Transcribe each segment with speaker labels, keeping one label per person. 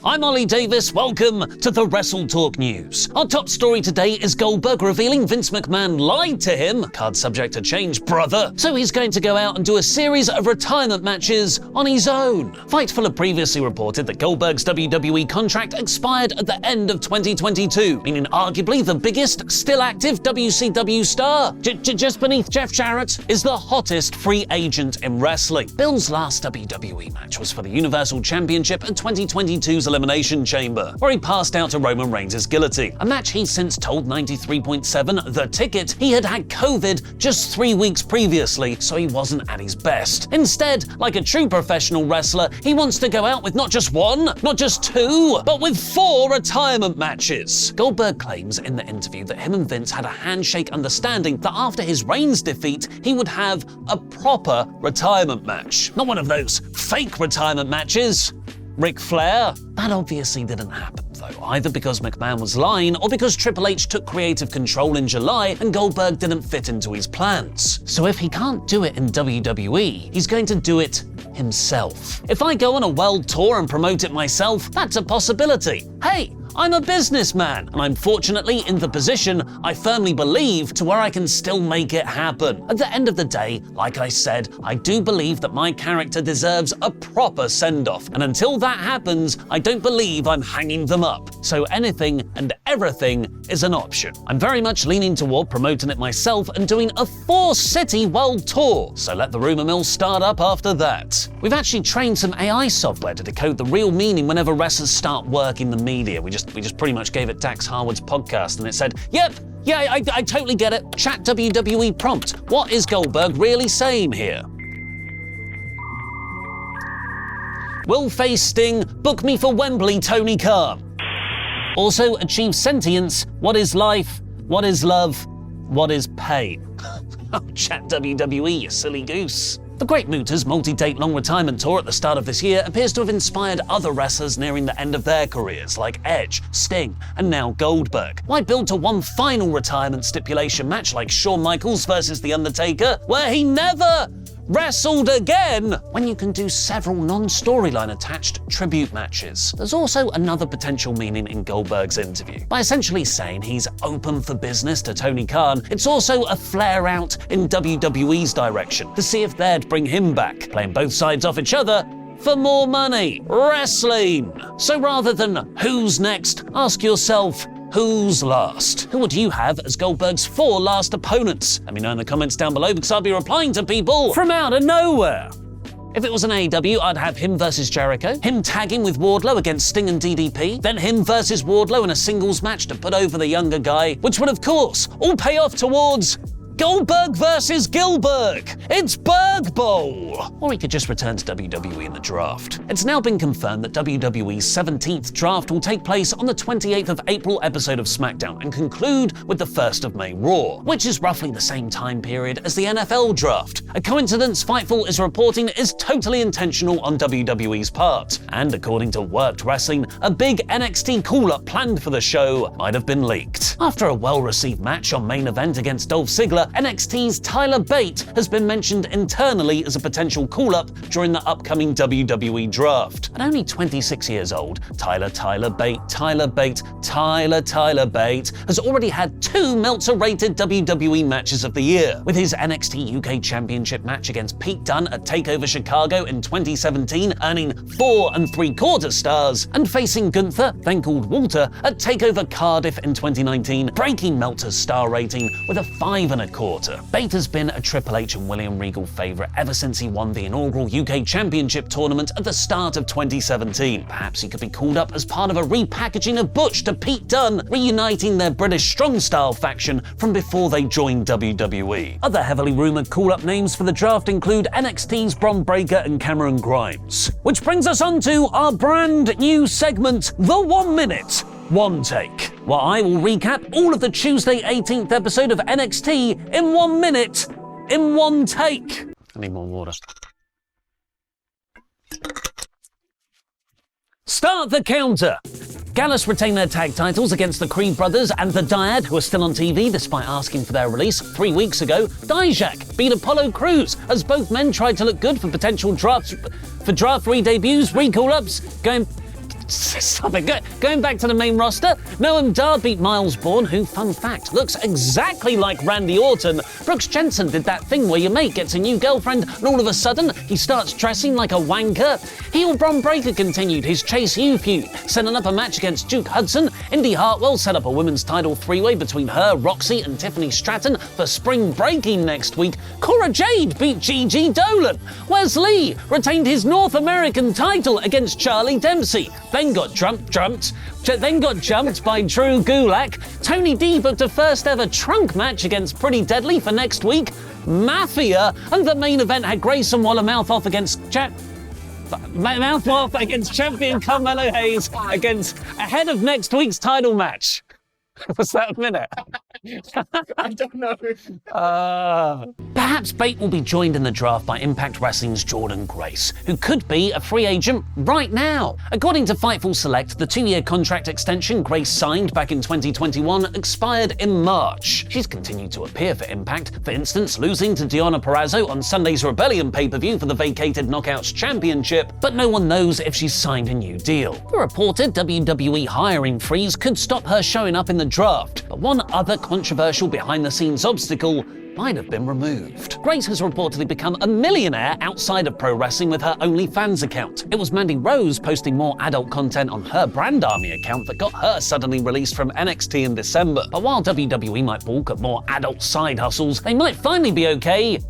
Speaker 1: I'm Ollie Davis, welcome to the Wrestle Talk News. Our top story today is Goldberg revealing Vince McMahon lied to him, card subject to change, brother, so he's going to go out and do a series of retirement matches on his own. Fightful had previously reported that Goldberg's WWE contract expired at the end of 2022, meaning arguably the biggest, still active WCW star, just beneath Jeff Jarrett, is the hottest free agent in wrestling. Bill's last WWE match was for the Universal Championship at 2022's Elimination Chamber, where he passed out to Roman Reigns' guillotine. A match he's since told 93.7 The Ticket he had COVID just 3 weeks previously, so he wasn't at his best. Instead, like a true professional wrestler, he wants to go out with not just one, not just two, but with 4 retirement matches. Goldberg claims in the interview that him and Vince had a handshake understanding that after his Reigns defeat, he would have a proper retirement match. Not one of those fake retirement matches. Ric Flair? That obviously didn't happen, though, either because McMahon was lying or because Triple H took creative control in July and Goldberg didn't fit into his plans. So if he can't do it in WWE, he's going to do it himself. If I go on a world tour and promote it myself, that's a possibility. Hey, I'm a businessman, and I'm fortunately in the position I firmly believe to where I can still make it happen. At the end of the day, like I said, I do believe that my character deserves a proper send-off, and until that happens, I don't believe I'm hanging them up. So anything and everything is an option. I'm very much leaning toward promoting it myself and doing a 4-city world tour, so let the rumor mill start up after that. We've actually trained some AI software to decode the real meaning whenever wrestlers start work in the media. We just pretty much gave it Dax Harwood's podcast and it said, yep, yeah, I totally get it. Chat WWE prompt. What is Goldberg really saying here? Will face Sting, book me for Wembley, Tony Khan. Also achieve sentience. What is life? What is love? What is pain? Oh, chat WWE, you silly goose. The Great Muta's multi-date-long retirement tour at the start of this year appears to have inspired other wrestlers nearing the end of their careers, like Edge, Sting, and now Goldberg. Why build to one final retirement stipulation match like Shawn Michaels versus The Undertaker, where he never wrestled again, when you can do several non-storyline attached tribute matches? There's also another potential meaning in Goldberg's interview. By essentially saying he's open for business to Tony Khan, it's also a flare out in WWE's direction to see if they'd bring him back, playing both sides off each other for more money. Wrestling! So rather than who's next, ask yourself, who's last? Who would you have as Goldberg's 4 last opponents? Let me know in the comments down below because I'll be replying to people from out of nowhere. If it was an AEW, I'd have him versus Jericho, him tagging with Wardlow against Sting and DDP, then him versus Wardlow in a singles match to put over the younger guy, which would of course all pay off towards Goldberg versus Gilberg. It's Berg Bowl. Or he could just return to WWE in the draft. It's now been confirmed that WWE's 17th draft will take place on the 28th of April episode of SmackDown and conclude with the 1st of May Raw, which is roughly the same time period as the NFL draft. A coincidence Fightful is reporting is totally intentional on WWE's part. And according to Worked Wrestling, a big NXT call-up planned for the show might have been leaked. After a well-received match on Main Event against Dolph Ziggler, NXT's Tyler Bate has been mentioned internally as a potential call-up during the upcoming WWE draft. At only 26 years old, Tyler Bate has already had 2 Meltzer-rated WWE matches of the year, with his NXT UK Championship match against Pete Dunne at TakeOver Chicago in 2017 earning 4 3/4 stars, and facing Gunther, then called Walter, at TakeOver Cardiff in 2019, breaking Meltzer's star rating with a 5 1/4. Bate has been a Triple H and William Regal favourite ever since he won the inaugural UK Championship tournament at the start of 2017. Perhaps he could be called up as part of a repackaging of Butch to Pete Dunne, reuniting their British Strong Style faction from before they joined WWE. Other heavily rumoured call-up names for the draft include NXT's Bron Breakker and Cameron Grimes. Which brings us on to our brand new segment, The 1 Minute, One Take, where I will recap all of the Tuesday 18th episode of NXT in 1 minute, in one take. I need more water. Start the counter. Gallus retain their tag titles against the Creed brothers and the Dyad, who are still on TV despite asking for their release 3 weeks ago. Dijak beat Apollo Crews as both men tried to look good for potential draft re-debuts, recall-ups, Stop it. Going back to the main roster, Noam Dar beat Miles Bourne, who, fun fact, looks exactly like Randy Orton. Brooks Jensen did that thing where your mate gets a new girlfriend and all of a sudden he starts dressing like a wanker. Heel Bron Breakker continued his Chase U feud, setting up a match against Duke Hudson. Indy Hartwell set up a women's title three-way between her, Roxy and Tiffany Stratton for Spring Breaking next week. Cora Jade beat Gigi Dolan. Wes Lee retained his North American title against Charlie Dempsey, then got jumped by Drew Gulak. Tony D booked a first ever trunk match against Pretty Deadly for next week. Mafia, and the main event had Grayson Waller mouth off against champion Carmelo Hayes ahead of next week's title match. Was that a minute?
Speaker 2: I don't know.
Speaker 1: Perhaps Bate will be joined in the draft by Impact Wrestling's Jordan Grace, who could be a free agent right now. According to Fightful Select, the 2-year contract extension Grace signed back in 2021 expired in March. She's continued to appear for Impact, for instance, losing to Deonna Purrazzo on Sunday's Rebellion pay-per-view for the vacated Knockouts Championship, but no one knows if she's signed a new deal. The reported WWE hiring freeze could stop her showing up in the draft, but one other controversial behind-the-scenes obstacle might have been removed. Grace has reportedly become a millionaire outside of pro wrestling with her OnlyFans account. It was Mandy Rose posting more adult content on her Brand Army account that got her suddenly released from NXT in December. But while WWE might balk at more adult side hustles, they might finally be okay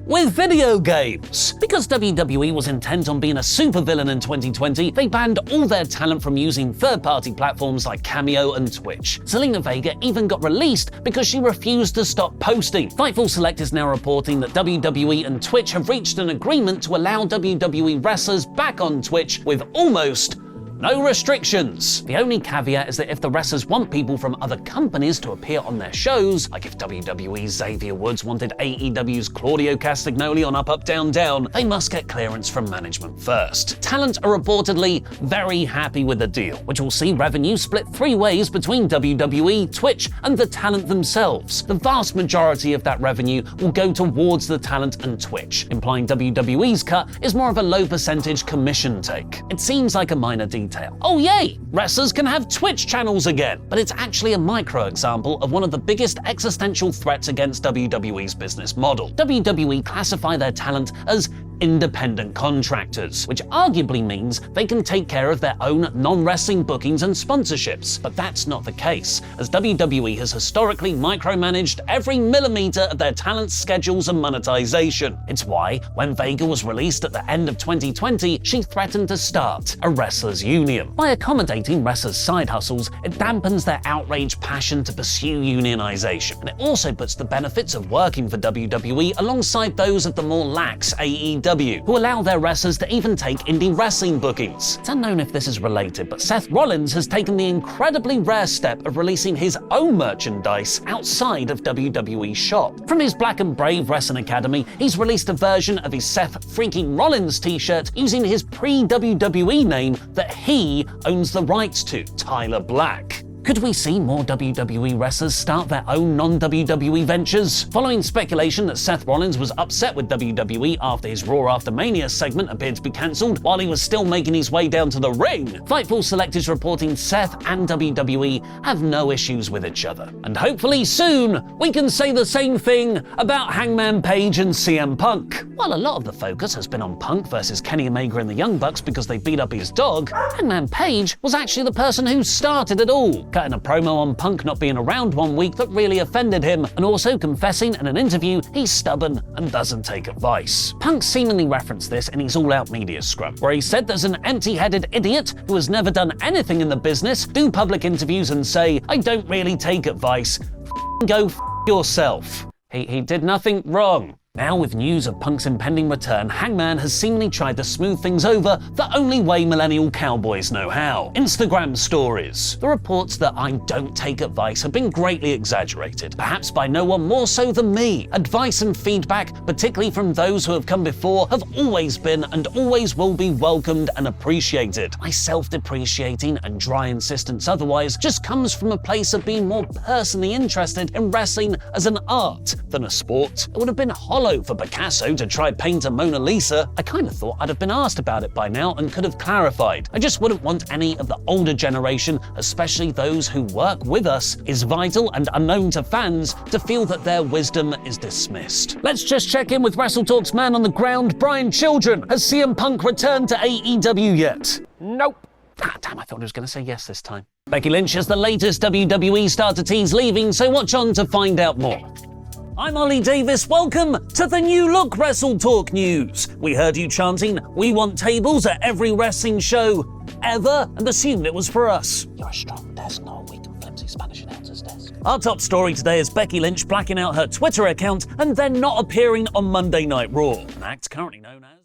Speaker 1: with video games. Because WWE was intent on being a supervillain in 2020, they banned all their talent from using third-party platforms like Cameo and Twitch. Zelina Vega even got released because she refused to stop posting. Fightful Select is now reporting that WWE and Twitch have reached an agreement to allow WWE wrestlers back on Twitch with almost no restrictions. The only caveat is that if the wrestlers want people from other companies to appear on their shows, like if WWE's Xavier Woods wanted AEW's Claudio Castagnoli on Up Up Down Down, they must get clearance from management first. Talent are reportedly very happy with the deal, which will see revenue split 3 ways between WWE, Twitch, and the talent themselves. The vast majority of that revenue will go towards the talent and Twitch, implying WWE's cut is more of a low percentage commission take. It seems like a minor detail. Oh yay, wrestlers can have Twitch channels again. But it's actually a micro example of one of the biggest existential threats against WWE's business model. WWE classify their talent as independent contractors, which arguably means they can take care of their own non-wrestling bookings and sponsorships. But that's not the case, as WWE has historically micromanaged every millimeter of their talent's schedules and monetization. It's why, when Vega was released at the end of 2020, she threatened to start a wrestlers' union. By accommodating wrestlers' side hustles, it dampens their outraged passion to pursue unionization. And it also puts the benefits of working for WWE alongside those of the more lax AEW, who allow their wrestlers to even take indie wrestling bookings. It's unknown if this is related, but Seth Rollins has taken the incredibly rare step of releasing his own merchandise outside of WWE's shop. From his Black and Brave Wrestling Academy, he's released a version of his Seth freaking Rollins t-shirt using his pre-WWE name that he owns the rights to, Tyler Black. Could we see more WWE wrestlers start their own non-WWE ventures? Following speculation that Seth Rollins was upset with WWE after his Raw After Mania segment appeared to be cancelled while he was still making his way down to the ring, Fightful Select is reporting Seth and WWE have no issues with each other. And hopefully soon, we can say the same thing about Hangman Page and CM Punk. While a lot of the focus has been on Punk versus Kenny Omega and the Young Bucks because they beat up his dog, Hangman Page was actually the person who started it all, cutting a promo on Punk not being around one week that really offended him, and also confessing in an interview he's stubborn and doesn't take advice. Punk seemingly referenced this in his all-out media scrum, where he said there's an empty-headed idiot who has never done anything in the business, do public interviews and say, I don't really take advice, go yourself. He did nothing wrong. Now, with news of Punk's impending return, Hangman has seemingly tried to smooth things over the only way millennial cowboys know how: Instagram stories. The reports that I don't take advice have been greatly exaggerated, perhaps by no one more so than me. Advice and feedback, particularly from those who have come before, have always been and always will be welcomed and appreciated. My self-depreciating and dry insistence otherwise just comes from a place of being more personally interested in wrestling as an art than a sport. It would have been hollow for Picasso to try paint a Mona Lisa, I kind of thought I'd have been asked about it by now and could have clarified. I just wouldn't want any of the older generation, especially those who work with us, is vital and unknown to fans, to feel that their wisdom is dismissed. Let's just check in with WrestleTalk's man on the ground, Brian Children. Has CM Punk returned to AEW yet?
Speaker 2: Nope.
Speaker 1: Ah, damn, I thought I was going to say yes this time. Becky Lynch is the latest WWE star to tease leaving, so watch on to find out more. I'm Ollie Davis. Welcome to the New Look WrestleTalk News. We heard you chanting, "We want tables" at every wrestling show ever, and assumed it was for us. You're a strong desk, not a weak and flimsy Spanish announcer's desk. Our top story today is Becky Lynch blacking out her Twitter account and then not appearing on Monday Night Raw, an act currently known as